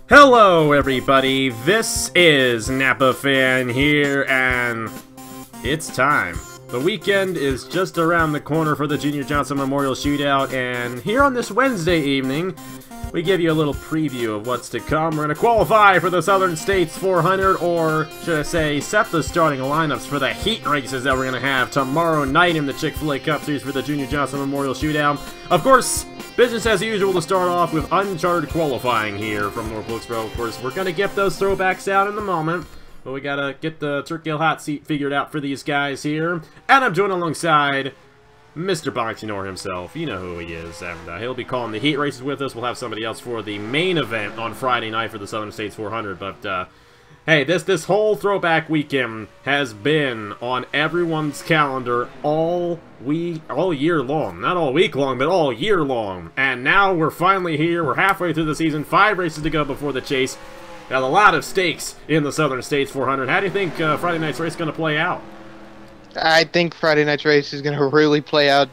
Hello everybody, this is Napa Fan here, and it's time. The weekend is just around the corner for the Junior Johnson Memorial Shootout, and here on this Wednesday evening, we give you a little preview of what's to come. We're going to qualify for the Southern States 400, or should I say, set the starting lineups for the heat races that we're going to have tomorrow night in the Chick-fil-A Cup Series for the Junior Johnson Memorial Shootout. Of course, business as usual to start off with uncharted qualifying here from North Wilkesboro. Of course, we're going to get those throwbacks out in a moment, but we got to get the turkey hot seat figured out for these guys here. And I'm joined alongside Mr. Junor himself. You know who he is, and he'll be calling the heat races with us. We'll have somebody else for the main event on Friday night for the Southern States 400, but hey, this whole throwback weekend has been on everyone's calendar all year long. Not all week long, but all year long. And now we're finally here. We're halfway through the season. 5 races to go before the chase. Got a lot of stakes in the Southern States 400. How do you think Friday night's race is going to play out? I think Friday night's race is going to really play out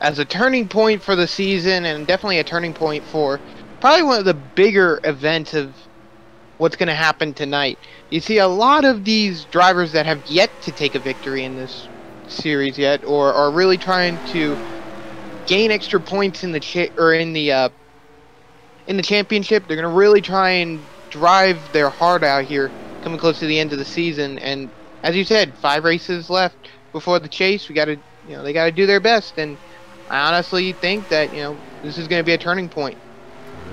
as a turning point for the season, and definitely a turning point for probably one of the bigger events of what's going to happen tonight. You see a lot of these drivers that have yet to take a victory in this series yet, or are really trying to gain extra points in the championship. They're going to really try and drive their heart out here, coming close to the end of the season. And as you said, 5 races left before the chase. We got to, they got to do their best. And I honestly think that, this is going to be a turning point.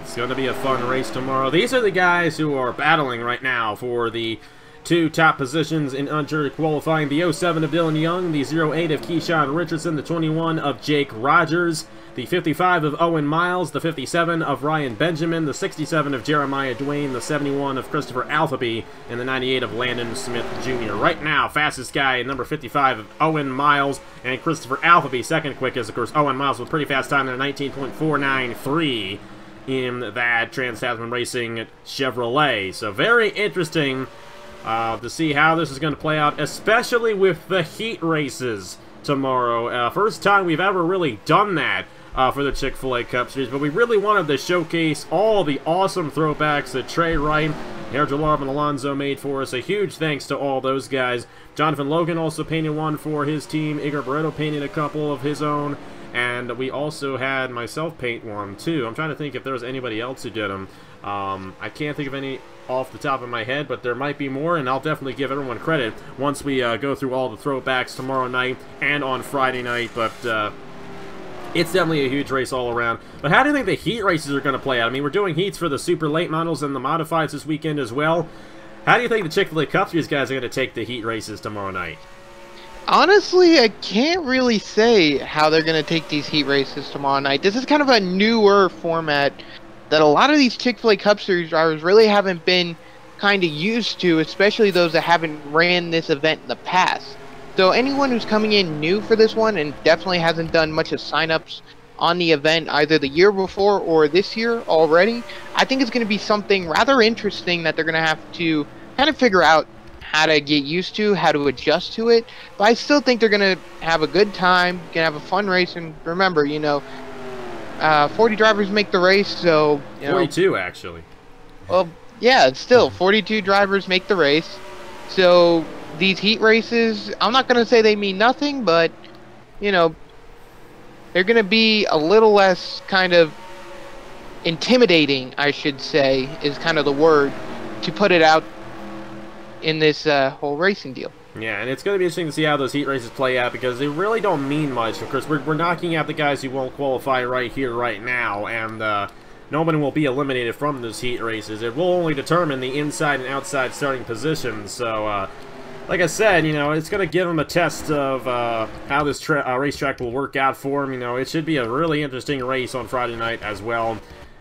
It's going to be a fun race tomorrow. These are the guys who are battling right now for the 2 top positions in uncharted qualifying. The 07 of Dillon Young, the 08 of KeShawn Richardson, the 21 of Jake Rogers, the 55 of Owen Miles, the 57 of Ryan Benjamin, the 67 of Jeremiah Dwayne, the 71 of Christopher Alfveby, and the 98 of Landon Smith Jr. Right now, fastest guy, number 55 of Owen Miles, and Christopher Alfveby, second quickest. Of course, Owen Miles with a pretty fast time there, 19.493 in that Trans-Tasman Racing Chevrolet. So very interesting to see how this is going to play out, especially with the heat races tomorrow. First time we've ever really done that for the Chick-fil-A Cup Series, but we really wanted to showcase all the awesome throwbacks that Trey Wright, Harold and Alonzo made for us. A huge thanks to all those guys. Jonathan Logan also painted one for his team. Igor Barreto painted a couple of his own. And we also had myself paint one, too. I'm trying to think if there was anybody else who did them. I can't think of any off the top of my head, but there might be more, and I'll definitely give everyone credit once we go through all the throwbacks tomorrow night and on Friday night. But it's definitely a huge race all around. But how do you think the heat races are going to play out? I mean, we're doing heats for the super late models and the modifieds this weekend as well. How do you think the Chick-fil-A Cup Series guys are going to take the heat races tomorrow night? Honestly, I can't really say how they're going to take these heat races tomorrow night. This is kind of a newer format that a lot of these Chick-fil-A Cup Series drivers really haven't been kind of used to, especially those that haven't ran this event in the past. So anyone who's coming in new for this one and definitely hasn't done much of sign-ups on the event either the year before or this year already, I think it's going to be something rather interesting that they're going to have to kind of figure out how to get used to, how to adjust to it. But I still think they're going to have a good time, going to have a fun race. And remember, 40 drivers make the race, so... 42, actually. Well, yeah, still, 42 drivers make the race. So these heat races, I'm not going to say they mean nothing, but, they're going to be a little less kind of intimidating, I should say, is kind of the word, to put it out in this whole racing deal. Yeah, and it's going to be interesting to see how those heat races play out, because they really don't mean much. Of course, we're knocking out the guys who won't qualify right here, right now, and nobody will be eliminated from those heat races. It will only determine the inside and outside starting positions. So, like I said, it's going to give them a test of how this racetrack will work out for them. It should be a really interesting race on Friday night as well.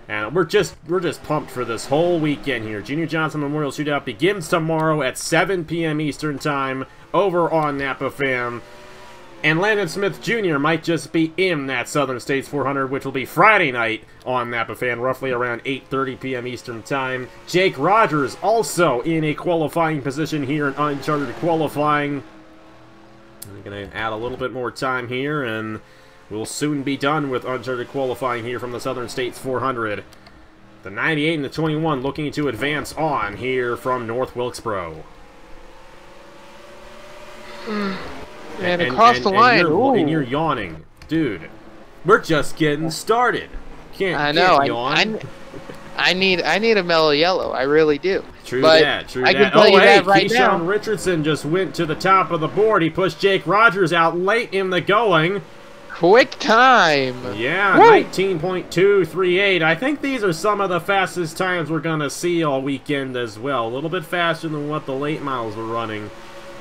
And we're just pumped for this whole weekend here. Junior Johnson Memorial Shootout begins tomorrow at 7 p.m. Eastern Time over on Napa Fan. And Landon Smith Jr. might just be in that Southern States 400, which will be Friday night on Napa Fan, roughly around 8:30 p.m. Eastern Time. Jake Rogers also in a qualifying position here in uncharted qualifying. I'm going to add a little bit more time here, and we'll soon be done with uncharted qualifying here from the Southern States 400. The 98 and the 21 looking to advance on here from North Wilkesboro. And across the line, and you're yawning. Dude, we're just getting started. I know. Yawn. I need a mellow yellow. I really do. True but that. True I that. can tell you that right now. KeShawn Richardson just went to the top of the board. He pushed Jake Rogers out late in the going. Quick time. Yeah, 19.238. I think these are some of the fastest times we're going to see all weekend as well. A little bit faster than what the late models were running.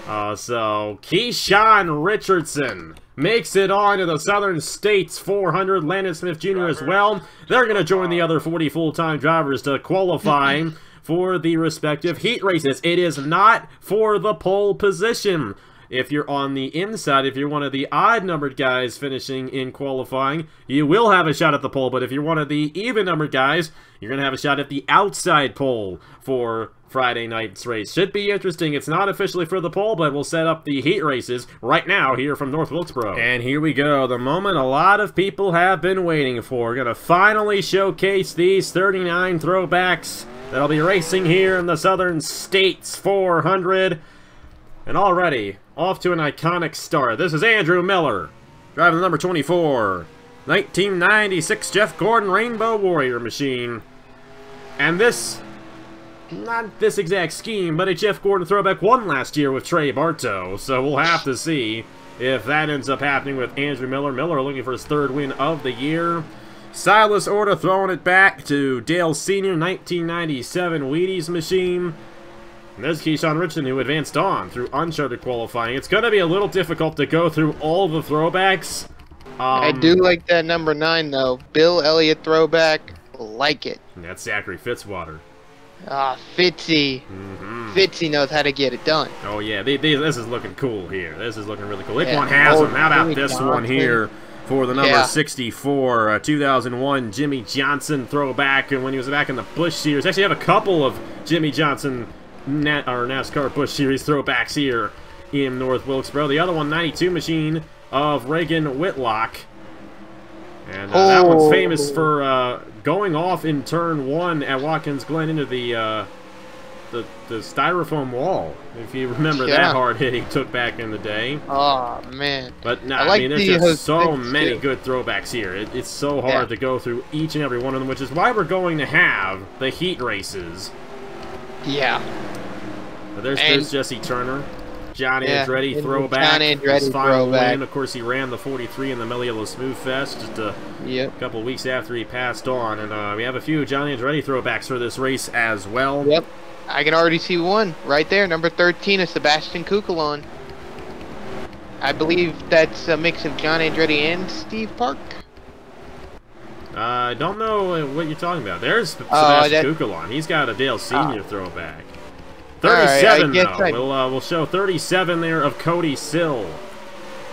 So, KeShawn Richardson makes it on to the Southern States 400. Landon Smith Jr. as well. They're going to join the other 40 full-time drivers to qualify for the respective heat races. It is not for the pole position. If you're on the inside, if you're one of the odd-numbered guys finishing in qualifying, you will have a shot at the pole. But if you're one of the even-numbered guys, you're going to have a shot at the outside pole for Friday night's race. Should be interesting. It's not officially for the pole, but we'll set up the heat races right now here from North Wilkesboro. And here we go. The moment a lot of people have been waiting for. We're going to finally showcase these 39 throwbacks that'll be racing here in the Southern States 400. And already, off to an iconic start. This is Andrew Miller, driving the number 24, 1996 Jeff Gordon Rainbow Warrior machine. And this, not this exact scheme, but a Jeff Gordon throwback won last year with Trey Bartow. So we'll have to see if that ends up happening with Andrew Miller. Miller looking for his 3rd win of the year. Silas Orta throwing it back to Dale Sr., 1997 Wheaties machine. And there's KeShawn Richardson, who advanced on through uncharted qualifying. It's going to be a little difficult to go through all the throwbacks. I do like that number 9, though. Bill Elliott throwback. Like it. And that's Zachary Fitzwater. Ah, Fitzy. Fitzy knows how to get it done. Oh, yeah. This is looking cool here. This is looking really cool. This one has them. How about this one here for the number 64, 2001 Jimmy Johnson throwback. And when he was back in the Busch Series. Actually, I have a couple of Jimmy Johnson NASCAR Busch Series throwbacks here in North Wilkesboro. The other one, 92 machine of Reagan Whitlock. And that one's famous for going off in turn 1 at Watkins Glen into the styrofoam wall. If you remember that hard hit he took back in the day. Oh, man. But no, I mean, there's just so many good throwbacks here. It's so hard to go through each and every one of them, which is why we're going to have the heat races. Yeah. There's Jesse Turner. John Andretti throwback. John Andretti throwback. Win. Of course, he ran the 43 in the Meliello Smooth Fest just a couple weeks after he passed on. And we have a few John Andretti throwbacks for this race as well. Yep. I can already see one right there. Number 13 is Sebastian Kukulon. I believe that's a mix of John Andretti and Steve Park. I don't know what you're talking about. There's Sebastian Kukulon. He's got a Dale Sr. throwback. 37, though. We'll show 37 there of Cody Sill.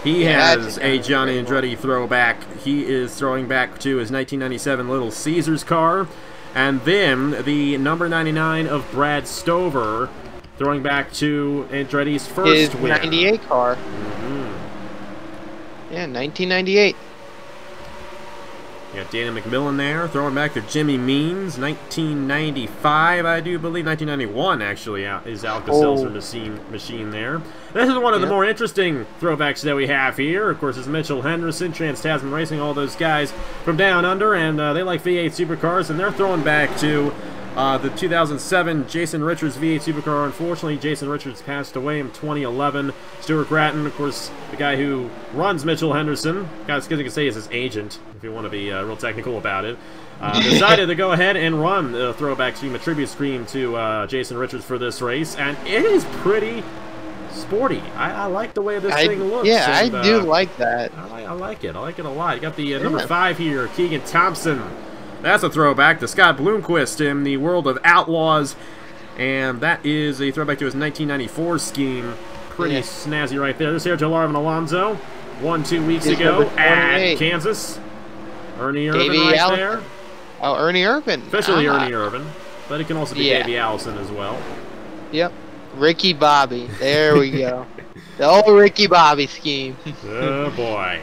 He has a John Andretti throwback. He is throwing back to his 1997 Little Caesars car. And then the number 99 of Brad Stover, throwing back to Andretti's first win. His 98 car. Yeah, 1998. You got Dana McMillan there, throwing back to Jimmy Means, 1995, I do believe. 1991, actually, is Alka-Seltzer machine there. This is one of the more interesting throwbacks that we have here. Of course, it's Mitchell Henderson, Trans-Tasman Racing, all those guys from down under, and they like V8 supercars, and they're throwing back to the 2007 Jason Richards V8 supercar. Unfortunately, Jason Richards passed away in 2011. Stuart Gratton, of course, the guy who runs Mitchell Henderson, guys, you can say is his agent, if you want to be real technical about it, decided to go ahead and run the throwback stream, a tribute stream to Jason Richards for this race, and it is pretty sporty. I like the way this thing looks. Yeah, and, I do like that. I like it. I like it a lot. You got the number 5 here, Keegan Thompson. That's a throwback to Scott Bloomquist in the World of Outlaws, and that is a throwback to his 1994 scheme. Pretty snazzy right there. This here, Jolarvin Alonso, 1-2 weeks ago at Kansas. Ernie Irvin right there. Oh, Ernie Irvin. Officially Ernie Irvin, but it can also be Davey Allison as well. Yep. Ricky Bobby. There we go. The old Ricky Bobby scheme. Oh, boy.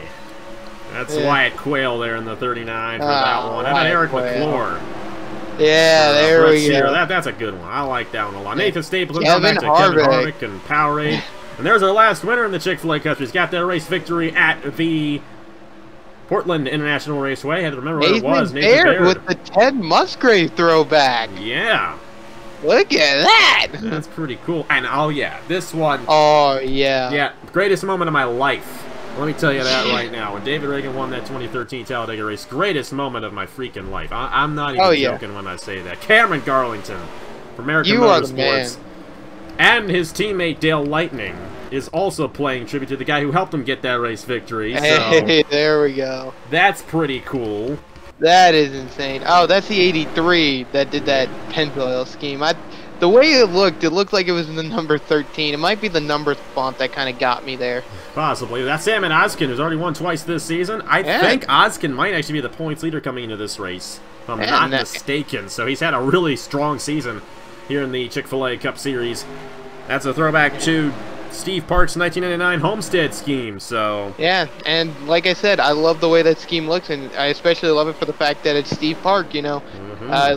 That's Wyatt Quayle there in the 39 for that one. How about Eric McClure? Yeah, there we go. That's a good one. I like that one a lot. Nathan Stapleton, Kevin back to Kevin Harvick. Harvick and Powerade. And there's our last winner in the Chick-fil-A Cup. He's got their race victory at the Portland International Raceway. I had to remember what it was. Nathan Baird with the Ted Musgrave throwback. Yeah. Look at that. That's pretty cool. And, oh, yeah, this one. Oh, yeah. Yeah, greatest moment of my life. Let me tell you that right now. When David Reagan won that 2013 Talladega race, greatest moment of my freaking life. I'm not even joking when I say that. Cameron Garlington from American Motorsports. And his teammate Dale Lightning is also playing tribute to the guy who helped him get that race victory. Hey, there we go. That's pretty cool. That is insane. Oh, that's the 83 that did that Pennzoil scheme. The way it looked like it was in the number 13. It might be the number font that kind of got me there. Possibly. That's Salmon Oskin, who's already won twice this season. I think Oskin might actually be the points leader coming into this race, if I'm not mistaken. So he's had a really strong season here in the Chick-fil-A Cup Series. That's a throwback to Steve Park's 1999 Homestead scheme, so... Yeah, and like I said, I love the way that scheme looks, and I especially love it for the fact that it's Steve Park, you know.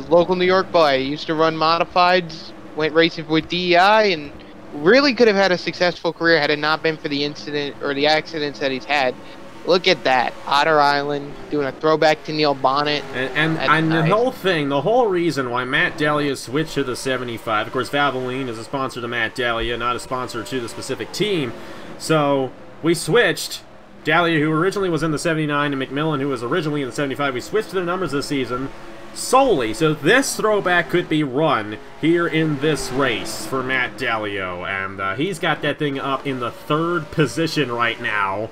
Local New York boy, used to run modifieds, went racing with DEI, and really could have had a successful career had it not been for the incident, or the accidents that he's had. Look at that. Otter Island, doing a throwback to Neil Bonnet. And nice. The whole reason why Matt Dahlia switched to the 75, of course, Valvoline is a sponsor to Matt Dahlia, not a sponsor to the specific team. So, we switched. Dahlia, who originally was in the 79, and McMillan, who was originally in the 75, we switched their numbers this season solely. So, this throwback could be run here in this race for Matt Dahlia. And he's got that thing up in the 3rd position right now.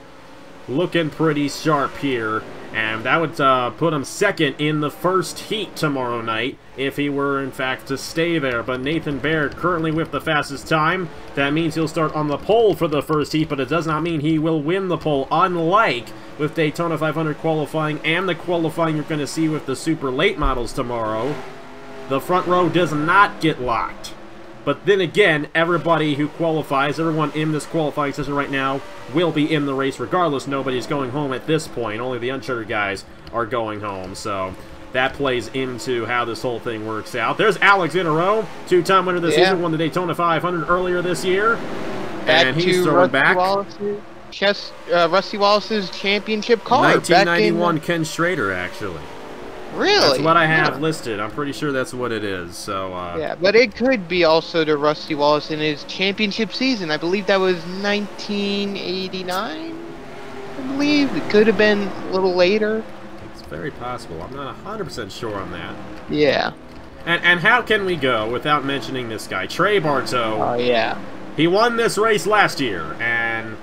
Looking pretty sharp here, and that would put him 2nd in the 1st heat tomorrow night if he were, in fact, to stay there. But Nathan Baird currently with the fastest time. That means he'll start on the pole for the 1st heat, but it does not mean he will win the pole, unlike with Daytona 500 qualifying and the qualifying you're going to see with the super late models tomorrow. The front row does not get locked. But then again, everybody who qualifies, everyone in this qualifying session right now, will be in the race regardless. Nobody's going home at this point. Only the uncharted guys are going home. So that plays into how this whole thing works out. There's Alex in a row. 2-time winner this season. Won the Daytona 500 earlier this year. And he's throwing back. Rusty Wallace's championship car. 1991 Ken Schrader, actually. Really? That's what I have listed. I'm pretty sure that's what it is. So yeah, but it could be also to Rusty Wallace in his championship season. I believe that was 1989. I believe it could have been a little later. It's very possible. I'm not 100% sure on that. Yeah. And how can we go without mentioning this guy, Trey Bartow? Oh yeah. He won this race last year, and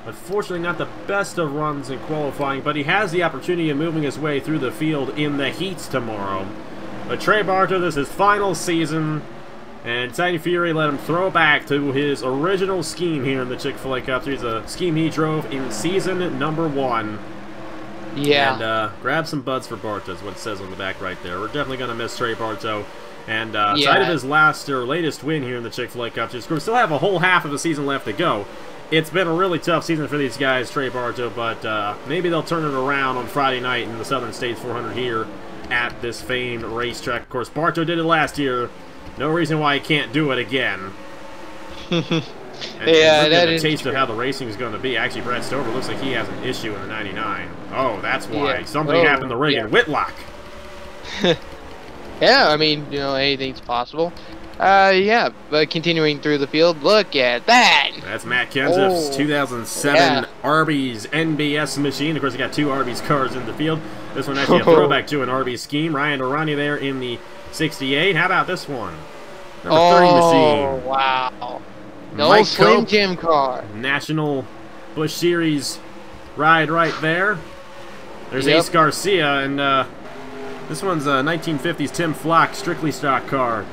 unfortunately not the best of runs in qualifying, but he has the opportunity of moving his way through the field in the heats tomorrow. But Trey Bartow, this is his final season, and Tiny Fury let him throw back to his original scheme here in the Chick-fil-A Cup Series, a scheme he drove in season number 1. Yeah. And grab some buds for Bartow is what it says on the back right there. We're definitely going to miss Trey Bartow. And aside of his latest win here in the Chick-fil-A Cup Series, we still have a whole half of the season left to go. It's been a really tough season for these guys, Trey Bartow, but maybe they'll turn it around on Friday night in the Southern States 400 here at this famed racetrack. Of course, Bartow did it last year. No reason why he can't do it again. Yeah, that is a taste of how the racing is going to be. Actually, Brad Stover looks like he has an issue in the 99. Oh, that's why. Yeah. Something happened to Reagan Whitlock. Yeah, I mean, you know, anything's possible. Yeah, but continuing through the field, look at that! That's Matt Kenseth's 2007 Arby's NBS machine. Of course, he got 2 Arby's cars in the field. This one actually a throwback to an Arby's scheme. Ryan Durrani there in the 68. How about this one? Number 30 machine. Oh, wow. No Mike Slim Cope, Jim car. National Busch Series ride right there. There's Ace Garcia, and this one's a 1950s Tim Flock Strictly Stock car.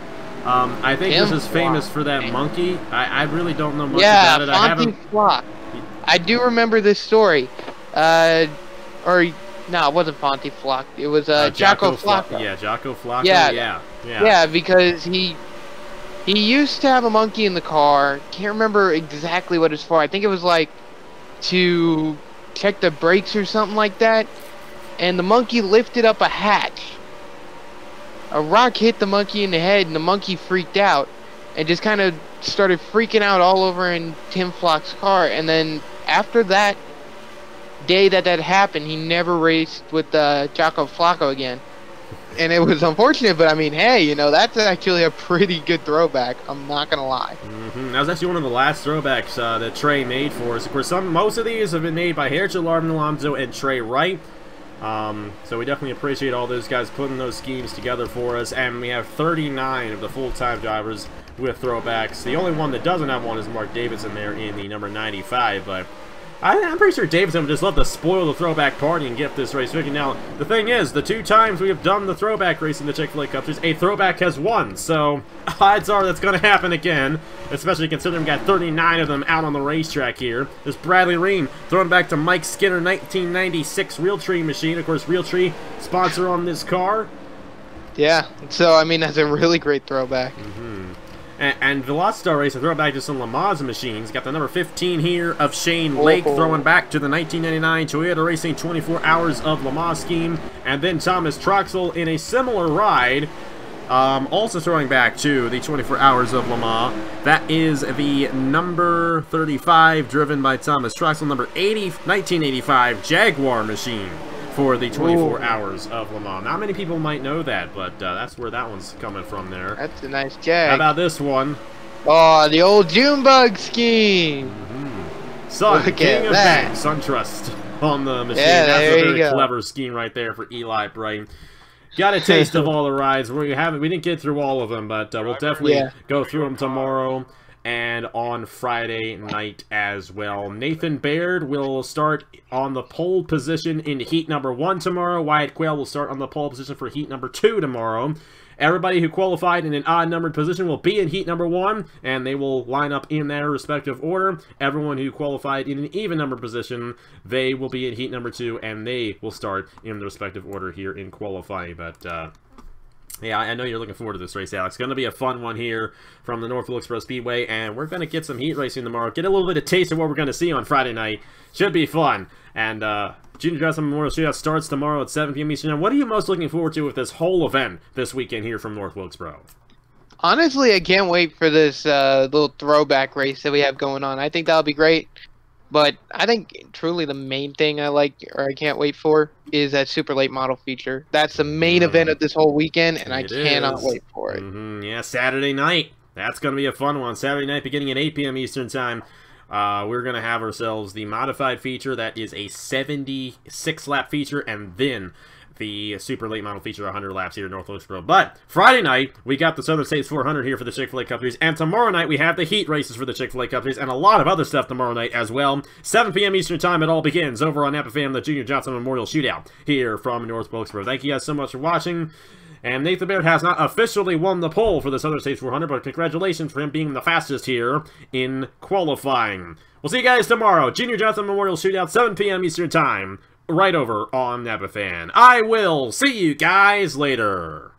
I think this is famous for that monkey. I really don't know much about it. Monty Flock. I do remember this story. No, it wasn't Fonty Flock. It was Jocko Flocko. Yeah, Jocko Flocko. Yeah, because he used to have a monkey in the car. Can't remember exactly what it's for. I think it was like to check the brakes or something like that. And the monkey lifted up a hatch. a rock hit the monkey in the head, and the monkey freaked out and just kind of started freaking out all over in Tim Flock's car. And then after that day that happened, he never raced with Jaco Flacco again. And it was unfortunate, but I mean, hey, you know, that's actually a pretty good throwback. I'm not gonna lie. That was actually one of the last throwbacks that Trey made for us. Of course, most of these have been made by Herschel Alonso and Trey Wright. So we definitely appreciate all those guys putting those schemes together for us. And we have 39 of the full-time drivers with throwbacks. The only one that doesn't have one is Mark Davidson there in the number 95, but I'm pretty sure Davidson would just love to spoil the throwback party and get this race figured. Now, the thing is, the 2 times we have done the throwback race in the Chick-fil-A Cup Series, a throwback has won. So, odds are that's going to happen again, especially considering we got 39 of them out on the racetrack here. This Bradley Ream thrown back to Mike Skinner, 1996 Realtree machine. Of course, Realtree, sponsor on this car. Yeah, so, I mean, that's a really great throwback. And Velocitar Race, a throwback to some Le Mans machines. Got the number 15 here of Shane Lake throwing back to the 1999 Toyota Racing 24 Hours of Le Mans scheme. And then Thomas Troxel in a similar ride, also throwing back to the 24 Hours of Le Mans. That is the number 35, driven by Thomas Troxel, number 80, 1985 Jaguar machine for the 24 Hours of Le Mans. Not many people might know that, but that's where that one's coming from there. That's a nice Jag. How about this one? Oh, the old Junebug scheme. Sun, King of Banks, SunTrust on the machine. Yeah, that's a very clever scheme right there for Eli Bright. Got a taste of all the rides. We didn't get through all of them, but we'll definitely go through them tomorrow and on Friday night as well. Nathan Baird will start on the pole position in heat number 1 tomorrow. Wyatt Quayle will start on the pole position for heat number 2 tomorrow. Everybody who qualified in an odd-numbered position will be in heat number 1, and they will line up in their respective order. Everyone who qualified in an even-numbered position, they will be in heat number 2, and they will start in the respective order here in qualifying. But, yeah, I know you're looking forward to this race, Alex. It's going to be a fun one here from the North Wilkesboro Speedway, and we're going to get some heat racing tomorrow. Get a little bit of taste of what we're going to see on Friday night. Should be fun. And Junior Johnson Memorial Shootout starts tomorrow at 7 p.m. Eastern. What are you most looking forward to with this whole event this weekend here from North Wilkesboro? Honestly, I can't wait for this little throwback race that we have going on. I think that'll be great. But I think truly the main thing I can't wait for is that super late model feature. That's the main event of this whole weekend, and I cannot wait for it. Yeah, Saturday night. That's going to be a fun one. Saturday night beginning at 8 p.m. Eastern Time. We're going to have ourselves the modified feature. That is a 76-lap feature, and then the super late model feature 100 laps here in North Wilkesboro. But Friday night, we got the Southern States 400 here for the Chick-fil-A Cup Series, and tomorrow night we have the heat races for the Chick-fil-A Cup Series, and a lot of other stuff tomorrow night as well. 7 p.m. Eastern Time, it all begins over on NAPA the Junior Johnson Memorial Shootout here from North Wilkesboro. Thank you guys so much for watching. And Nathan Baird has not officially won the pole for the Southern States 400, but congratulations for him being the fastest here in qualifying. We'll see you guys tomorrow. Junior Johnson Memorial Shootout, 7 p.m. Eastern Time, right over on NAPA Fan. I will see you guys later.